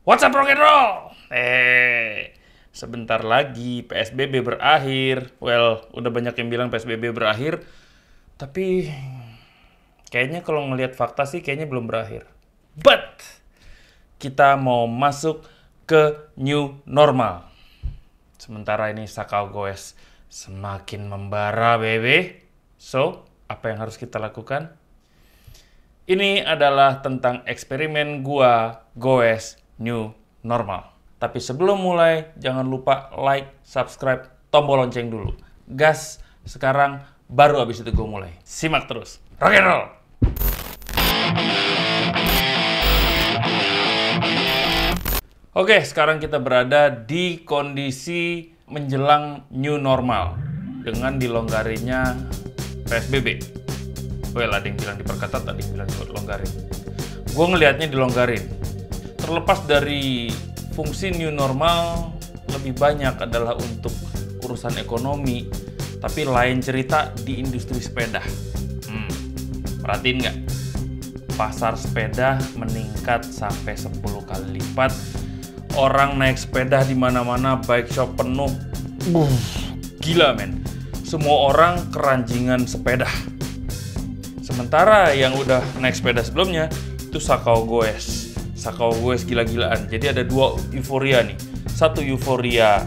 What's up rock and roll? Sebentar lagi PSBB berakhir. Well, udah banyak yang bilang PSBB berakhir. Tapi kayaknya kalau ngelihat fakta sih kayaknya belum berakhir. But kita mau masuk ke new normal. Sementara ini Sakau Goes semakin membara, baby. So, apa yang harus kita lakukan? Ini adalah tentang eksperimen gua Goes new normal. Tapi sebelum mulai, jangan lupa like, subscribe, tombol lonceng dulu. Gas, sekarang baru abis itu gue mulai. Simak terus. Rock and roll! Oke, sekarang kita berada di kondisi menjelang new normal. Dengan dilonggarinya PSBB. Well, ada yang bilang diperketat, ada yang bilang dilonggarin. Gue ngelihatnya dilonggarin. Terlepas dari fungsi new normal, lebih banyak adalah untuk urusan ekonomi, tapi lain cerita di industri sepeda. Perhatiin nggak? Pasar sepeda meningkat sampai 10 kali lipat. Orang naik sepeda di mana-mana, bike shop penuh. Gila men. Semua orang keranjingan sepeda. Sementara yang udah naik sepeda sebelumnya itu Sakau Goes. Sakau Goes gila-gilaan. Jadi ada dua euforia nih. Satu euforia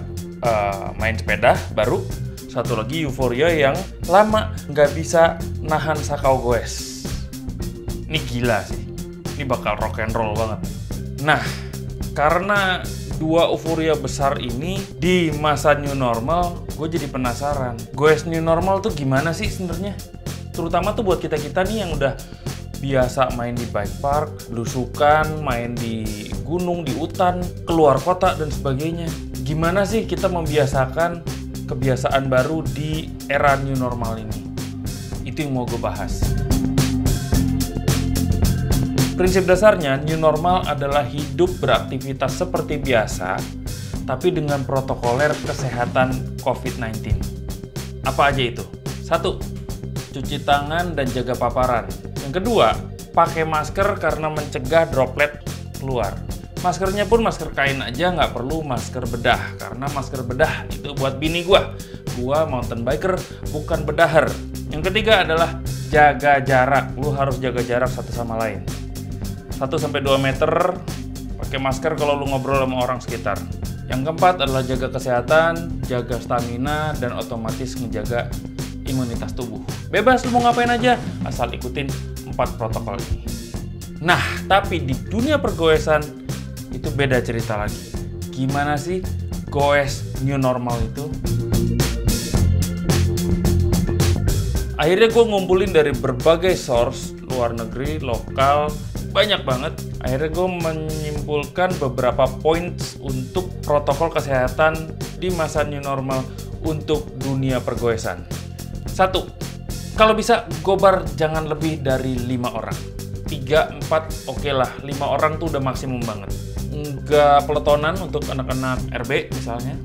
main sepeda baru. Satu lagi euforia yang lama nggak bisa nahan Sakau Goes. Ini gila sih. Ini bakal rock and roll banget. Nah, karena dua euforia besar ini di masa new normal, gue jadi penasaran. Goes new normal tuh gimana sih sebenarnya? Terutama tuh buat kita-kita nih yang udah biasa main di bike park, belusukan, main di gunung, di hutan, keluar kota, dan sebagainya. Gimana sih kita membiasakan kebiasaan baru di era new normal ini? Itu yang mau gue bahas. Prinsip dasarnya, new normal adalah hidup beraktivitas seperti biasa, tapi dengan protokoler kesehatan COVID-19. Apa aja itu? 1. Cuci tangan dan jaga paparan. Yang kedua, pakai masker karena mencegah droplet keluar. Maskernya pun masker kain aja, nggak perlu masker bedah. Karena masker bedah itu buat bini gua. Gua mountain biker, bukan bedaher. Yang ketiga adalah jaga jarak. Lu harus jaga jarak satu sama lain. 1-2 meter, pakai masker kalau lu ngobrol sama orang sekitar. Yang keempat adalah jaga kesehatan, jaga stamina, dan otomatis ngejaga imunitas tubuh. Bebas lu mau ngapain aja, asal ikutin 4 protokol ini. Nah, tapi di dunia pergoesan itu beda cerita lagi. Gimana sih goes new normal itu? Akhirnya gue ngumpulin dari berbagai source, luar negeri, lokal, banyak banget. Akhirnya gue menyimpulkan beberapa points untuk protokol kesehatan di masa new normal untuk dunia pergoesan. 1. Kalau bisa gobar jangan lebih dari 5 orang. 3-4 oke lah, 5 orang tuh udah maksimum banget. Nggak peletonan untuk anak-anak RB misalnya.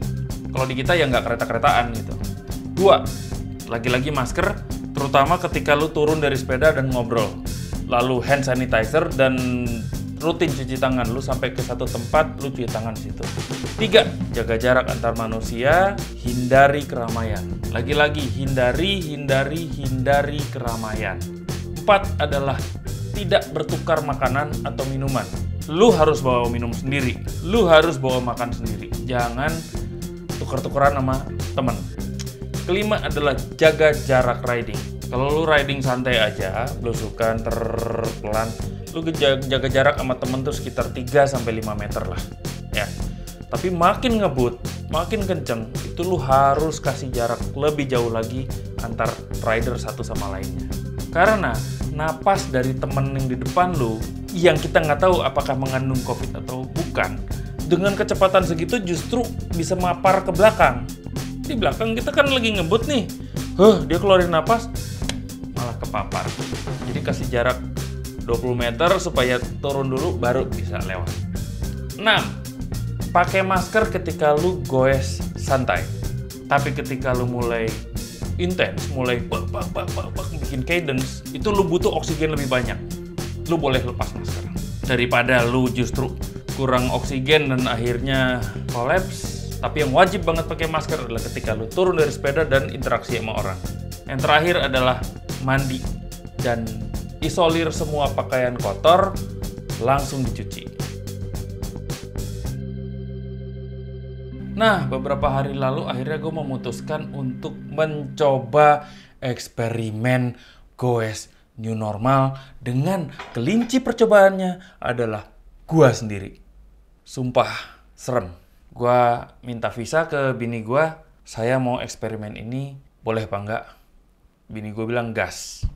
Kalau di kita ya nggak kereta-keretaan gitu. 2. Lagi-lagi masker, terutama ketika lu turun dari sepeda dan ngobrol. Lalu hand sanitizer dan rutin cuci tangan. Lu sampai ke satu tempat, lu cuci tangan di situ. 3. Jaga jarak antar manusia, hindari keramaian. Lagi-lagi, hindari keramaian. 4 adalah tidak bertukar makanan atau minuman. Lu harus bawa minum sendiri. Lu harus bawa makan sendiri. Jangan tukar-tukaran sama temen. 5 adalah jaga jarak riding. Kalau lu riding santai aja, belusukan terpelan, lu jaga jarak sama temen tuh sekitar 3-5 meter lah. Ya. Tapi makin ngebut, makin kenceng, itu lu harus kasih jarak lebih jauh lagi antar rider satu sama lainnya. Karena napas dari temen yang di depan lu, yang kita nggak tahu apakah mengandung COVID atau bukan, dengan kecepatan segitu justru bisa mapar ke belakang. Di belakang kita kan lagi ngebut nih, dia keluarin napas, malah kepapar. Jadi kasih jarak 20 meter supaya turun dulu baru bisa lewat. 6. Pakai masker ketika lu goes santai. Tapi ketika lu mulai intens, mulai bikin cadence, itu lu butuh oksigen lebih banyak. Lu boleh lepas masker. Daripada lu justru kurang oksigen dan akhirnya kolaps. Tapi yang wajib banget pakai masker adalah ketika lu turun dari sepeda dan interaksi sama orang. Yang terakhir adalah mandi dan isolir semua pakaian kotor, langsung dicuci. Nah, beberapa hari lalu akhirnya gue memutuskan untuk mencoba eksperimen goes new normal dengan kelinci percobaannya adalah gue sendiri. Sumpah, serem. Gue minta visa ke bini gue, saya mau eksperimen ini, boleh apa enggak? Bini gue bilang gas.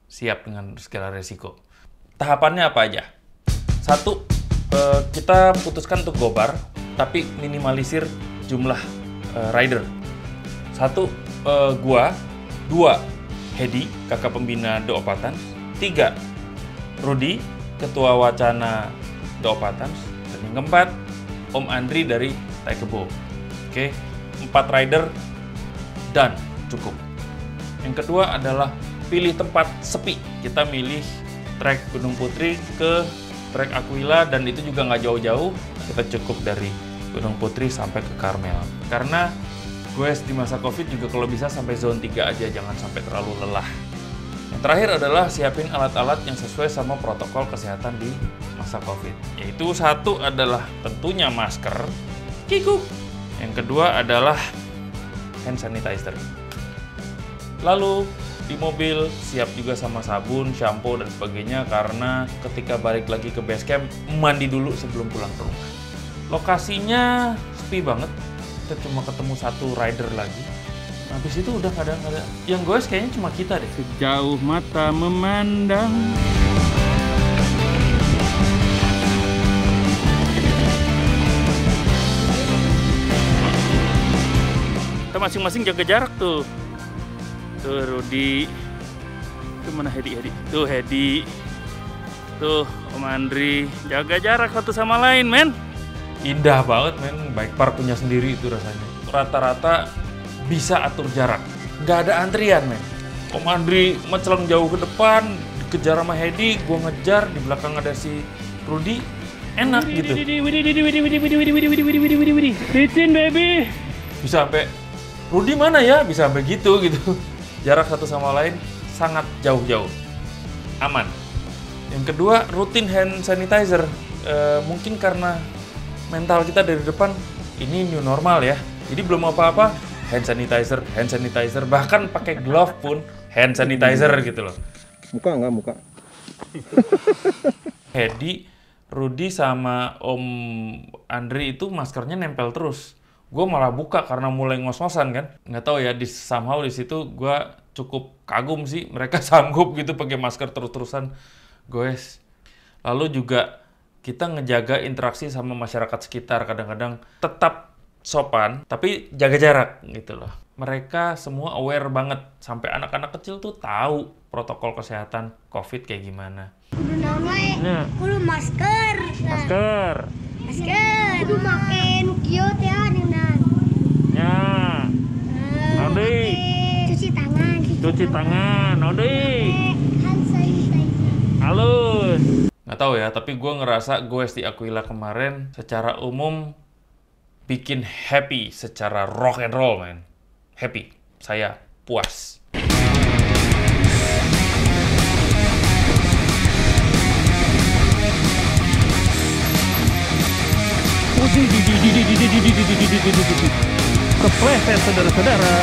Siap dengan segala resiko. Tahapannya apa aja? 1, kita putuskan untuk gobar, tapi minimalisir jumlah rider. 1, gua. 2, Hedi, kakak pembina Doopatan. 3, Rudi, ketua wacana Doopatan. Dan yang keempat, Om Andri dari Taekebo. Oke, 4 rider dan cukup. Yang kedua adalah pilih tempat sepi. Kita milih trek Gunung Putri ke trek Aquila dan itu juga nggak jauh-jauh. Kita cukup dari Gunung Putri sampai ke Karmel. Karena goes di masa COVID juga kalau bisa sampai zone 3 aja, jangan sampai terlalu lelah. Yang terakhir adalah siapin alat-alat yang sesuai sama protokol kesehatan di masa COVID. Yaitu 1 adalah tentunya masker, kikuk. Yang kedua adalah hand sanitizer. Lalu di mobil siap juga sama sabun, shampoo, dan sebagainya karena ketika balik lagi ke base camp, mandi dulu sebelum pulang ke rumah. Lokasinya sepi banget, kita cuma ketemu 1 rider lagi. Habis itu udah nggak ada. Yang goes kayaknya cuma kita deh. Sejauh mata memandang. Kita masing-masing jaga jarak tuh. Tuh Rudi. Tuh mana Hedi? Tuh Hedi. Tuh Om Andri. Jaga jarak satu sama lain, men. Indah banget, men. Bike park punya sendiri itu rasanya. Rata-rata bisa atur jarak. Nggak ada antrian, men. Om Andri mencelang jauh ke depan, dikejar sama Hedi, gua ngejar, di belakang ada si Rudi. Enak gitu. Licin, baby. Bisa sampai Rudi mana ya? Bisa sampai gitu. Jarak satu sama lain sangat jauh-jauh. Aman. Yang kedua, rutin hand sanitizer. Mungkin karena mental kita dari depan, ini new normal ya. Jadi belum apa-apa, hand sanitizer. Bahkan pakai glove pun hand sanitizer gitu loh. Muka. Hedi, Rudi, sama Om Andri itu maskernya nempel terus. Gue malah buka karena mulai ngos-ngosan kan. Nggak tahu ya, somehow di situ gue cukup kagum sih. Mereka sanggup gitu pakai masker terus-terusan, goes. Lalu juga kita ngejaga interaksi sama masyarakat sekitar. Kadang-kadang tetap sopan, tapi jaga jarak gitu loh. Mereka semua aware banget. Sampai anak-anak kecil tuh tahu protokol kesehatan COVID kayak gimana. Kudu masker. Masker. Kudu makan kiot ya, Nenan. Ya. Odi. Cuci tangan. Odi. Hand sanitizer. Halus. Nggak tahu ya, tapi gue ngerasa goes di Aquila kemarin secara umum bikin happy secara rock and roll, man. Happy. Saya puas. Kepleset saudara-saudara.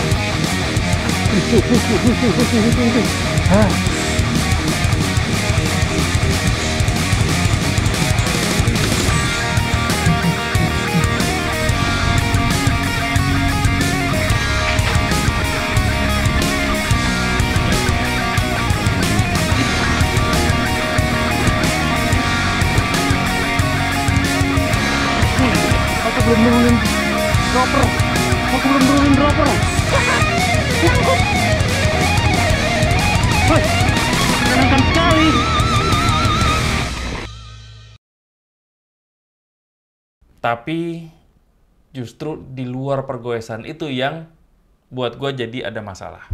Aku belum nurunin dropper. Woi, menyenangkan sekali. Tapi justru di luar pergoesan itu yang buat gue jadi ada masalah.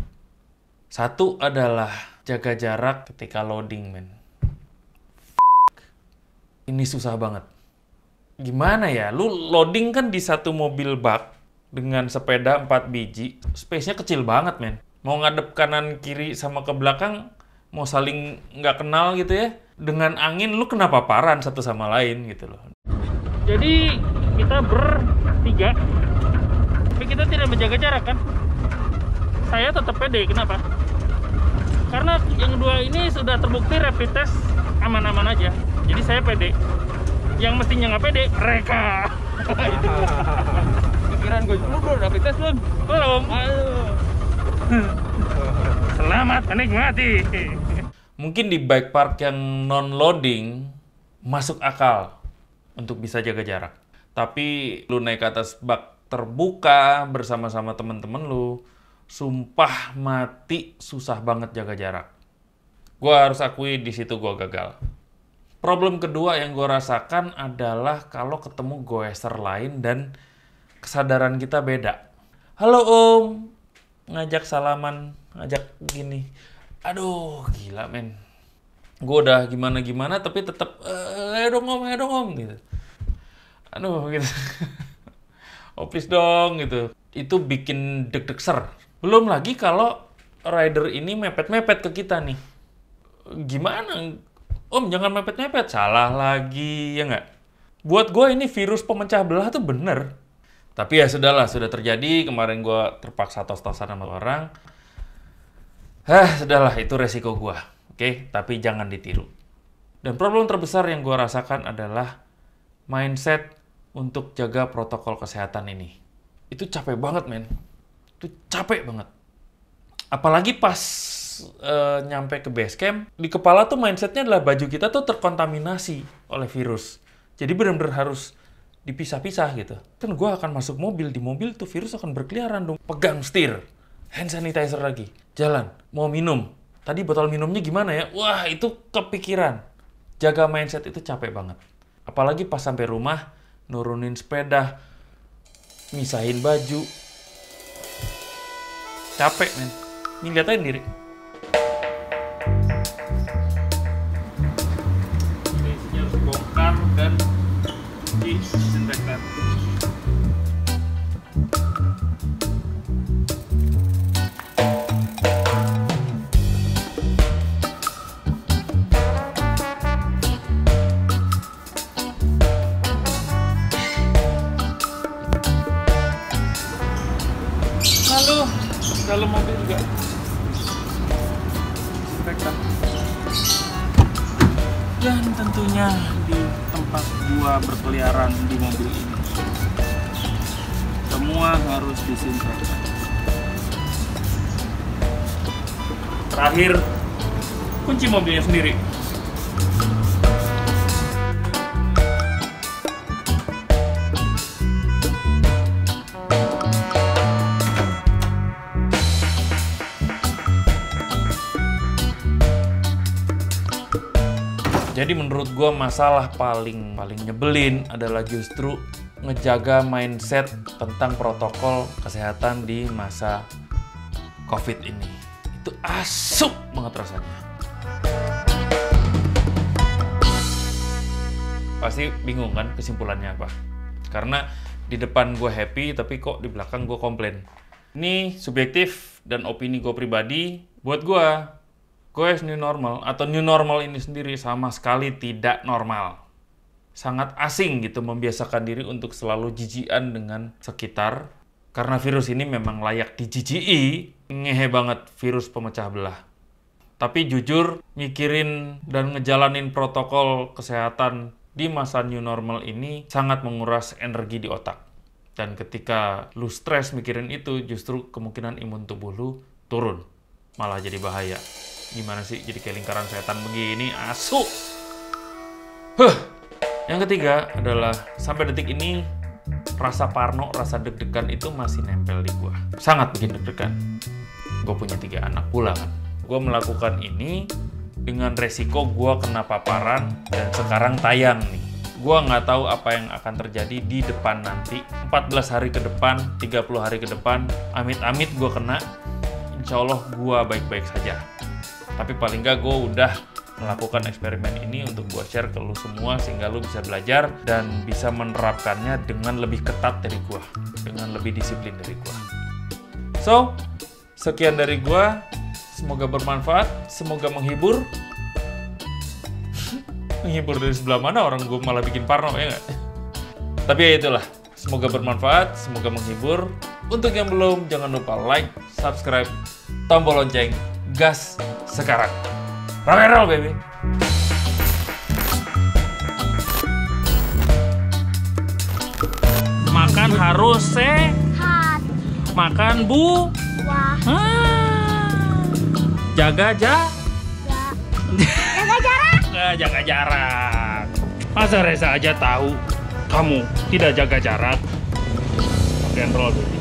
1 adalah jaga jarak ketika loading, men. Ini susah banget. gimana ya, lu loading kan di satu mobil bak dengan sepeda 4 biji, space-nya kecil banget, men. Mau ngadep kanan kiri sama ke belakang, mau saling nggak kenal gitu ya, dengan angin lu kena paparan satu sama lain gitu loh. Jadi kita bertiga, tapi kita tidak menjaga jarak kan? Saya tetap pede, kenapa? Karena yang dua ini sudah terbukti rapid test aman-aman aja, jadi saya pede. Yang mestinya nggak pede, mereka. Pikiran gue, lu bro, rapid test belum? Belum. Selamat menikmati. Mungkin di bike park yang non-loading masuk akal untuk bisa jaga jarak. Tapi lu naik ke atas bak terbuka bersama-sama temen-temen lu, sumpah mati susah banget jaga jarak. Gua harus akui di situ gua gagal. Problem kedua yang gua rasakan adalah kalau ketemu goeser lain dan kesadaran kita beda. Halo om, ngajak salaman, ngajak gini. Aduh, gila men. Gue udah gimana-gimana tapi tetap ayo dong om gitu. Aduh gitu. Oh please dong gitu. Itu bikin deg-degser. Belum lagi kalau rider ini mepet-mepet ke kita nih. Gimana? Om jangan mepet-mepet. Salah lagi ya nggak? Buat gue ini virus pemecah belah tuh bener. Tapi ya sudahlah, sudah terjadi. Kemarin gue terpaksa tos-tosan sama orang. Sudahlah, itu resiko gue. Oke, tapi jangan ditiru. Dan problem terbesar yang gue rasakan adalah mindset untuk jaga protokol kesehatan ini. Itu capek banget, men. Itu capek banget. Apalagi pas nyampe ke base camp, di kepala tuh mindsetnya adalah baju kita tuh terkontaminasi oleh virus. Jadi benar-benar harus dipisah-pisah gitu. Kan gue akan masuk mobil, di mobil tuh virus akan berkeliaran dong. Pegang setir, hand sanitizer lagi, jalan, mau minum. Tadi botol minumnya gimana ya? Wah, itu kepikiran. Jaga mindset itu capek banget. Apalagi pas sampai rumah, nurunin sepeda, misahin baju. Capek, men. Ini lihat aja sendiri. Ini isinya harus dibongkar dan disinfektan. Lalu dalam mobil juga disinfektan. Dan tentunya di tempat gua berkeliaran di mobil ini semua harus disinfektan. Terakhir, kunci mobilnya sendiri. Jadi menurut gue masalah paling nyebelin adalah justru ngejaga mindset tentang protokol kesehatan di masa COVID ini. Itu asuk banget rasanya. Pasti bingung kan kesimpulannya apa? Karena di depan gue happy tapi kok di belakang gue komplain. Ini subjektif dan opini gue pribadi. Buat gue new normal atau new normal ini sendiri sama sekali tidak normal. Sangat asing gitu membiasakan diri untuk selalu jijian dengan sekitar. Karena virus ini memang layak dijijii. Ngehe banget virus pemecah belah. Tapi jujur, mikirin dan ngejalanin protokol kesehatan di masa new normal ini sangat menguras energi di otak. Dan ketika lu stres mikirin itu, justru kemungkinan imun tubuh lu turun. Malah jadi bahaya. Gimana sih jadi kayak lingkaran setan begini, asu. Yang ketiga adalah sampai detik ini rasa parno, rasa deg-degan itu masih nempel di gua. Sangat bikin deg-degan. Gue punya 3 anak pula kan. Gue melakukan ini dengan resiko gue kena paparan dan sekarang tayang nih. Gue nggak tahu apa yang akan terjadi di depan nanti. 14 hari ke depan, 30 hari ke depan, amit-amit gue kena. Insya Allah gue baik-baik saja. Tapi paling nggak gue udah melakukan eksperimen ini untuk gue share ke lu semua sehingga lu bisa belajar dan bisa menerapkannya dengan lebih ketat dari gue, dengan lebih disiplin dari gue. So, sekian dari gue. Semoga bermanfaat, semoga menghibur. Menghibur dari sebelah mana, orang gue malah bikin parno, ya nggak? Tapi ya itulah, semoga bermanfaat, semoga menghibur. Untuk yang belum, jangan lupa like, subscribe, tombol lonceng, gas sekarang. Rock and roll, baby! Makan harus sehat. Makan bu. Wah. Jaga Jaga jarak. Jaga jarak. Masa Reza aja tahu kamu tidak jaga jarak? Rock and roll, baby.